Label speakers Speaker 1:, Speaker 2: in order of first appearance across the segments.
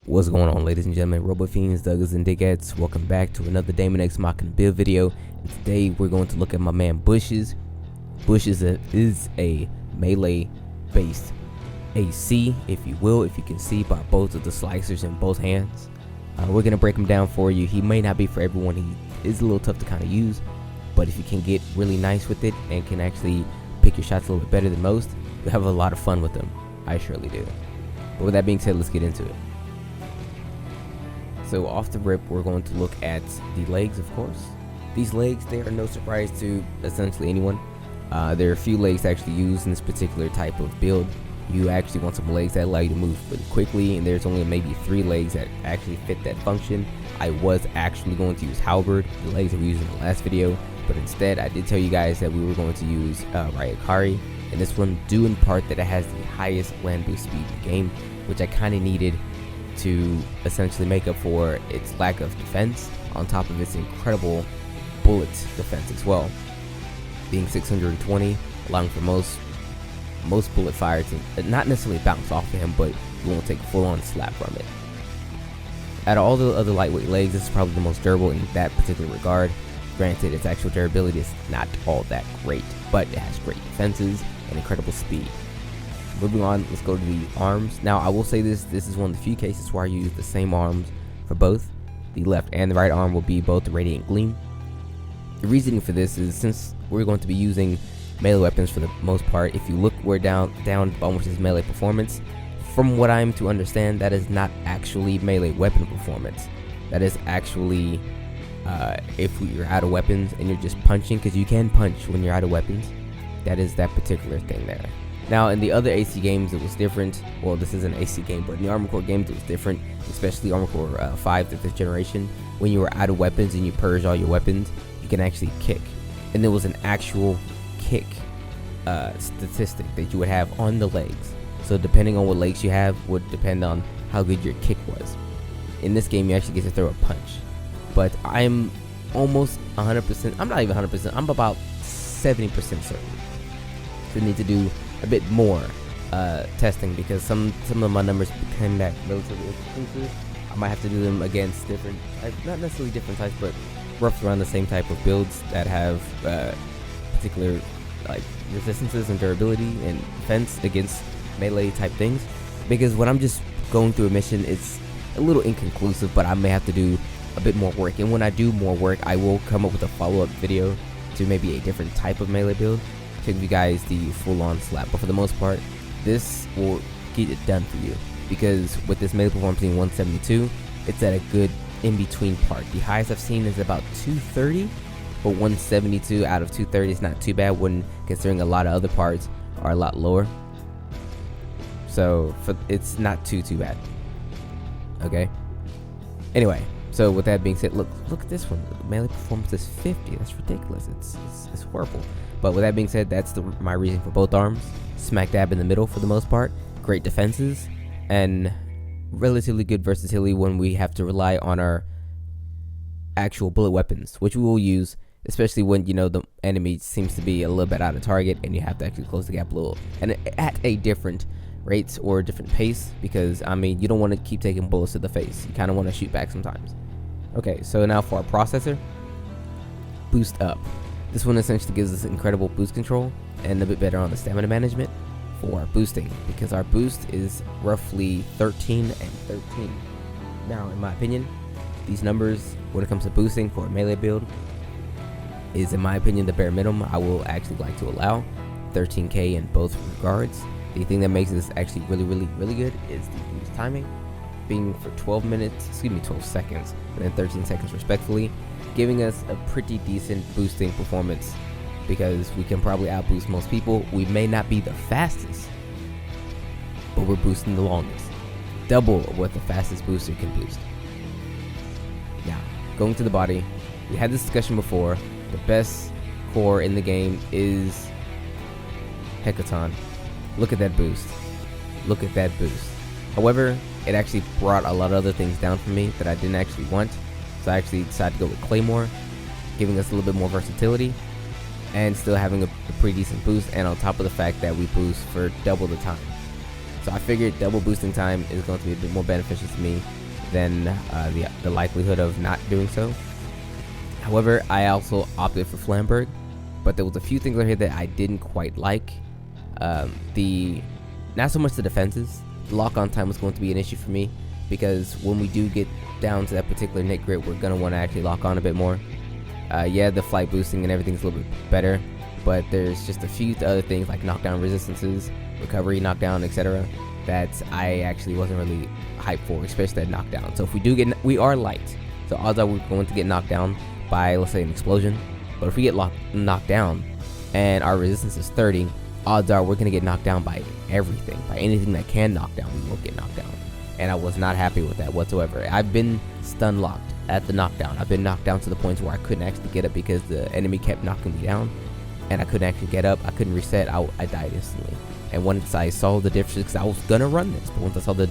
Speaker 1: What's going on, ladies and gentlemen, Robofiends, Duggars, and Dickheads? Welcome back to another Daemon X Machina build video. And today we're going to look at my man Bushes. Bushes is a melee-based AC, if you will, if you can see by both of the slicers in both hands. We're going to break him down for you. He may not be for everyone. He is a little tough to kind of use, but if you can get really nice with it and can actually pick your shots a little bit better than most, you'll have a lot of fun with them. I surely do. But with that being said, let's get into it. So off the rip, we're going to look at the legs, of course. These legs, they are no surprise to essentially anyone. There are a few legs to actually use in this particular type of build. You actually want some legs that allow you to move really quickly, and there's only maybe 3 legs that actually fit that function. I was actually going to use Halberd, the legs that we used in the last video, but instead I did tell you guys that we were going to use Ryakari, and this one due in part that it has the highest land boost speed in the game, which I kind of needed to essentially make up for its lack of defense, on top of its incredible bullet defense as well, being 620, allowing for most bullet fire to not necessarily bounce off of him, but you won't take a full-on slap from it. Out of all the other lightweight legs, this is probably the most durable in that particular regard. Granted, its actual durability is not all that great, but it has great defenses and incredible speed. Moving on, let's go to the arms. Now, I will say this is one of the few cases where I use the same arms for both. The left and the right arm will be both the Radiant Gleam. The reasoning for this is since we're going to be using melee weapons for the most part, if you look where down on which is melee performance, from what I'm to understand, that is not actually melee weapon performance. That is actually if you're out of weapons and you're just punching, because you can punch when you're out of weapons. That is that particular thing there. Now, in the other AC games, it was different. Well, this isn't an AC game, but in the Armored Core games, it was different, especially Armored Core 5 to 5th generation. When you were out of weapons and you purged all your weapons, you can actually kick. And there was an actual kick statistic that you would have on the legs. So depending on what legs you have would depend on how good your kick was. In this game, you actually get to throw a punch. But I'm almost 100%, I'm not even 100%, I'm about 70% certain. So we need to do a bit more testing, because some of my numbers became that relatively exclusive. I might have to do them against different, not necessarily different types, but roughly around the same type of builds that have particular like resistances and durability and defense against melee type things. Because when I'm just going through a mission, it's a little inconclusive, but I may have to do a bit more work. And when I do more work, I will come up with a follow-up video to maybe a different type of melee build to give you guys the full-on slap. But for the most part, this will get it done for you, because with this melee performance being 172, it's at a good in-between part. The highest I've seen is about 230, but 172 out of 230 is not too bad when considering a lot of other parts are a lot lower. So it's not too bad. Okay. Anyway, so with that being said, look at this one. The melee performance is 50. That's ridiculous. It's horrible. But with that being said, that's my reason for both arms. Smack dab in the middle for the most part. Great defenses and relatively good versatility when we have to rely on our actual bullet weapons, which we will use, especially when, you know, the enemy seems to be a little bit out of target and you have to actually close the gap a little, and at a different rates or a different pace, because I mean, you don't want to keep taking bullets to the face. You kind of want to shoot back sometimes. Okay, so now for our processor, boost up. This one essentially gives us incredible boost control and a bit better on the stamina management for our boosting, because our boost is roughly 13 and 13. Now, in my opinion, these numbers when it comes to boosting for a melee build is, in my opinion, the bare minimum I will actually like to allow. 13k in both regards. The thing that makes this actually really good is the boost timing, being for 12 seconds, and then 13 seconds respectively, giving us a pretty decent boosting performance, because we can probably outboost most people. We may not be the fastest, but we're boosting the longest. Double of what the fastest booster can boost. Now, going to the body, we had this discussion before. The best core in the game is Hecaton. Look at that boost. Look at that boost. However, it actually brought a lot of other things down for me that I didn't actually want. So I actually decided to go with Claymore, giving us a little bit more versatility and still having a pretty decent boost, and on top of the fact that we boost for double the time. So I figured double boosting time is going to be a bit more beneficial to me than the likelihood of not doing so. However, I also opted for Flamberg, but there was a few things over here that I didn't quite like. Not so much the defenses. The lock-on time was going to be an issue for me, because when we do get down to that particular knit grit, we're going to want to actually lock on a bit more. Yeah, the flight boosting and everything's a little bit better, but there's just a few other things like knockdown resistances, recovery, knockdown, etc. that I actually wasn't really hyped for, especially that knockdown. So if we do get, we are light, so odds are we're going to get knocked down by, let's say, an explosion. But if we get knocked down and our resistance is 30, odds are we're going to get knocked down by everything, by anything that can knock down, we will get knocked down. And I was not happy with that whatsoever. I've been stun locked at the knockdown. I've been knocked down to the points where I couldn't actually get up because the enemy kept knocking me down, and I couldn't actually get up. I couldn't reset. I died instantly. And once I saw the differences, because I was gonna run this, but once I saw the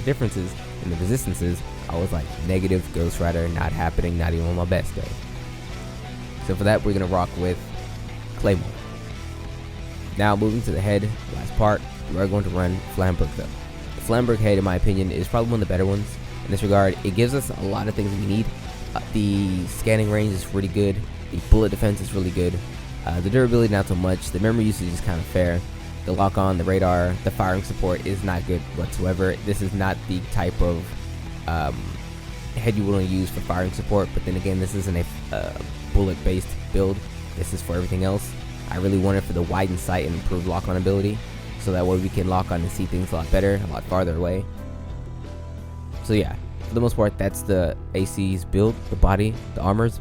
Speaker 1: differences in the resistances, I was like, negative Ghost Rider, not happening, not even on my best day. So for that, we're gonna rock with Claymore. Now moving to the head, last part, we are going to run Flamberg though. The Flamberg head, in my opinion, is probably one of the better ones in this regard. It gives us a lot of things we need. The scanning range is really good. The bullet defense is really good. The durability, not so much. The memory usage is kind of fair. The lock on, the radar, the firing support is not good whatsoever. This is not the type of head you want to use for firing support, but then again, this isn't a bullet based build. This is for everything else. I really want it for the widened sight and improved lock on ability, so that way we can lock on and see things a lot better, a lot farther away. So yeah, for the most part, that's the AC's build, the body, the armors.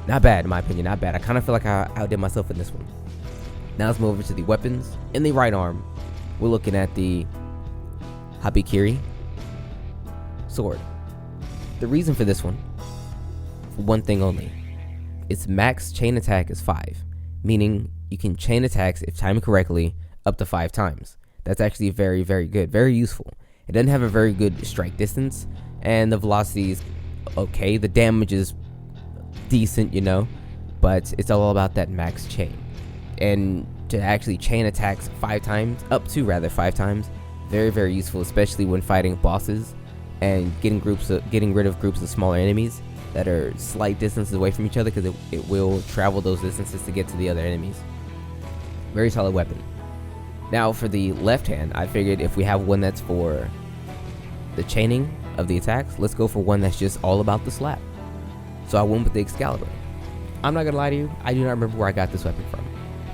Speaker 1: Not bad, in my opinion, not bad. I kind of feel like I outdid myself in this one. Now let's move over to the weapons. In the right arm, we're looking at the Habikiri sword. The reason for this one, for one thing only, its max chain attack is 5, meaning you can chain attacks, if timed correctly, up to 5 times. That's actually very, very good, very useful. It doesn't have a very good strike distance, and the velocity is okay. The damage is decent, but it's all about that max chain. And to actually chain attacks 5 times, up to 5 times, very, very useful, especially when fighting bosses and getting rid of groups of smaller enemies that are slight distances away from each other, because it will travel those distances to get to the other enemies. Very solid weapon. Now for the left hand, I figured if we have one that's for the chaining of the attacks, let's go for one that's just all about the slap. So I went with the Excalibur. I'm not gonna lie to you, I do not remember where I got this weapon from.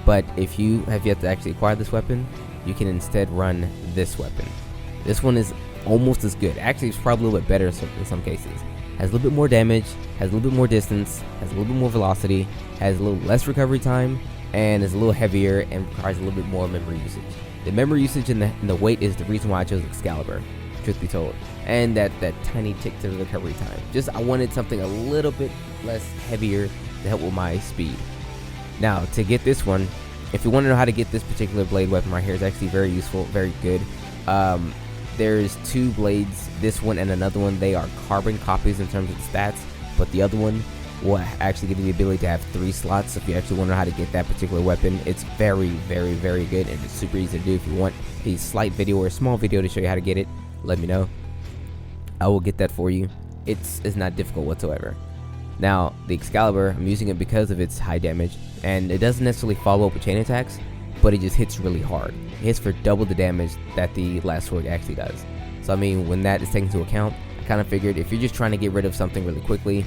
Speaker 1: But if you have yet to actually acquire this weapon, you can instead run this weapon. This one is almost as good. Actually, it's probably a little bit better in some cases. Has a little bit more damage, has a little bit more distance, has a little bit more velocity, has a little less recovery time, and is a little heavier and requires a little bit more memory usage. The memory usage and the weight is the reason why I chose Excalibur, truth be told. And that tiny tick to the recovery time. Just, I wanted something a little bit less heavier to help with my speed. Now, to get this one, if you want to know how to get this particular blade weapon right here, it's actually very useful, very good. There's 2 blades, this one and another one. They are carbon copies in terms of the stats, but the other one will actually give you the ability to have 3 slots. So if you actually want to know how to get that particular weapon, it's very, very, very good, and it's super easy to do. If you want a slight video or a small video to show you how to get it, let me know. I will get that for you. It's not difficult whatsoever. Now, the Excalibur, I'm using it because of its high damage, and it doesn't necessarily follow up with chain attacks, but it just hits really hard. It hits for double the damage that the last sword actually does. So I mean, when that is taken into account, I kind of figured if you're just trying to get rid of something really quickly,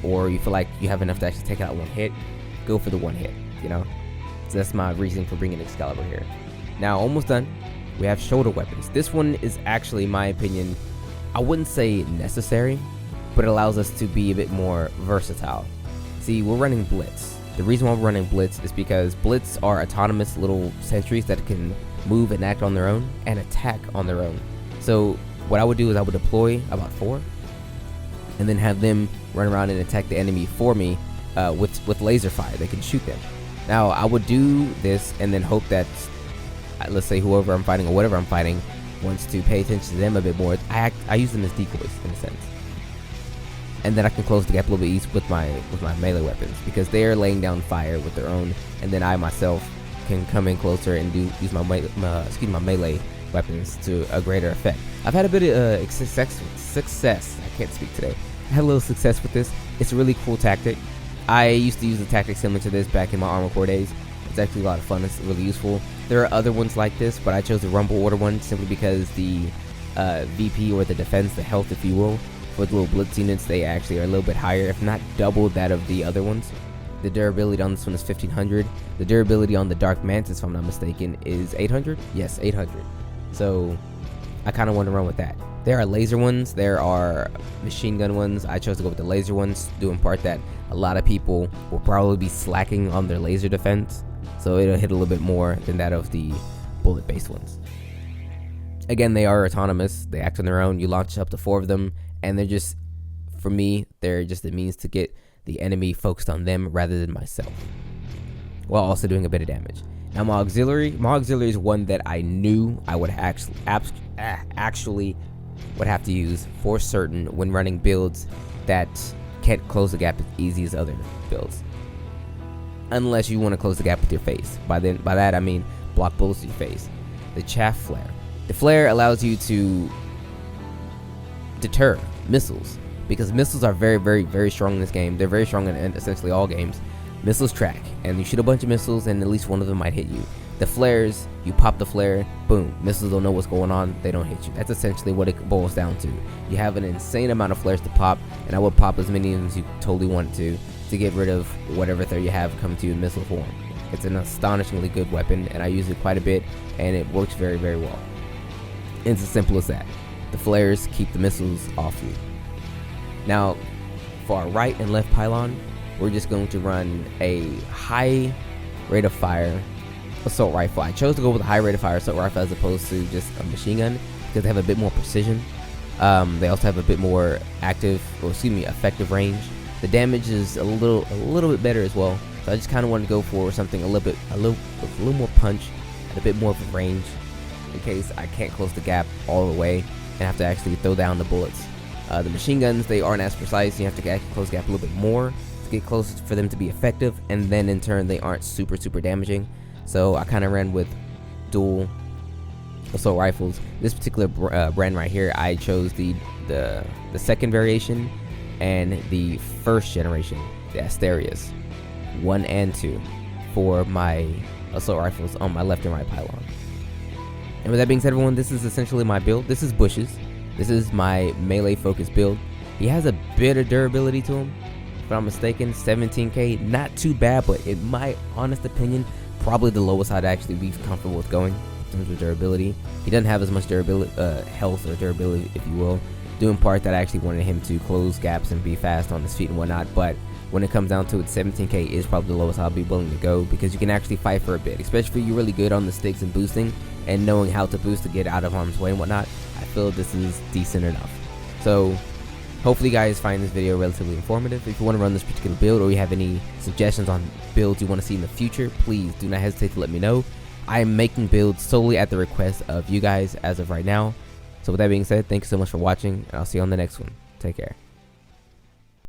Speaker 1: or you feel like you have enough to actually take out one hit, go for the one hit, So that's my reason for bringing Excalibur here. Now, almost done. We have shoulder weapons. This one is actually, in my opinion, I wouldn't say necessary, but it allows us to be a bit more versatile. See, we're running Blitz. The reason why we're running Blitz is because Blitz are autonomous little sentries that can move and act on their own and attack on their own. So what I would do is I would deploy about 4 and then have them run around and attack the enemy for me with laser fire. They can shoot them. Now, I would do this and then hope that, let's say, whoever I'm fighting or whatever I'm fighting wants to pay attention to them a bit more. I use them as decoys in a sense. And then I can close the gap a little bit easier with my melee weapons, because they are laying down fire with their own, and then I myself can come in closer and use my melee weapons to a greater effect. I've had a bit of success. I can't speak today. I had a little success with this. It's a really cool tactic. I used to use a tactic similar to this back in my Armor Core days. It's actually a lot of fun. It's really useful. There are other ones like this, but I chose the Rumble Order one simply because the VP, or the defense, the health if you will, for the little blitz units, they actually are a little bit higher, if not double that of the other ones. The durability on this one is 1500. The durability on the Dark Mantis, if I'm not mistaken, is 800. Yes, 800. So I kind of want to run with that. There are laser ones, there are machine gun ones. I chose to go with the laser ones, due in part that a lot of people will probably be slacking on their laser defense, so it'll hit a little bit more than that of the bullet based ones. Again, they are autonomous, they act on their own. You launch up to 4 of them, and they're just, for me, they're just a means to get the enemy focused on them rather than myself, while also doing a bit of damage. Now my auxiliary is one that I knew I would actually would have to use for certain when running builds that can't close the gap as easy as other builds, unless you want to close the gap with your face. By that I mean block bullets with your face. The chaff flare. The flare allows you to deter missiles, because missiles are very, very, very strong in this game. They're very strong in essentially all games. Missiles track, and you shoot a bunch of missiles and at least one of them might hit you. The flares, you pop the flare, boom, missiles don't know what's going on, they don't hit you. That's essentially what it boils down to. You have an insane amount of flares to pop, and I would pop as many as you totally want to get rid of whatever threat you have come to you in missile form. It's an astonishingly good weapon, and I use it quite a bit, and it works very, very well. It's as simple as that. The flares keep the missiles off you. Now, for our right and left pylon, we're just going to run a high rate of fire assault rifle. I chose to go with a high rate of fire assault rifle as opposed to just a machine gun because they have a bit more precision. They also have a bit more effective range. The damage is a little bit better as well. So I just kind of wanted to go for something a little more punch and a bit more of a range, in case I can't close the gap all the way and have to actually throw down the bullets. The machine guns, they aren't as precise. You have to actually close the gap a little bit more to get close for them to be effective, and then in turn they aren't super damaging. So I kind of ran with dual assault rifles. This particular brand right here, I chose the second variation and the first generation, the Asterias 1 and 2, for my assault rifles on my left and right pylon. And with that being said, everyone, this is essentially my build. This is Bush's. This is my melee focused build. He has a bit of durability to him, if I'm mistaken. 17k, not too bad, but in my honest opinion, probably the lowest I'd actually be comfortable with going in terms of durability. He doesn't have as much durability, health or durability, if you will, due in part that I actually wanted him to close gaps and be fast on his feet and whatnot. But when it comes down to it, 17k is probably the lowest I'll be willing to go, because you can actually fight for a bit, especially if you're really good on the sticks and boosting and knowing how to boost to get out of harm's way and whatnot. I feel this is decent enough. So hopefully you guys find this video relatively informative. If you want to run this particular build, or you have any suggestions on builds you want to see in the future, please do not hesitate to let me know. I am making builds solely at the request of you guys as of right now. So with that being said, thank you so much for watching, and I'll see you on the next one. Take care.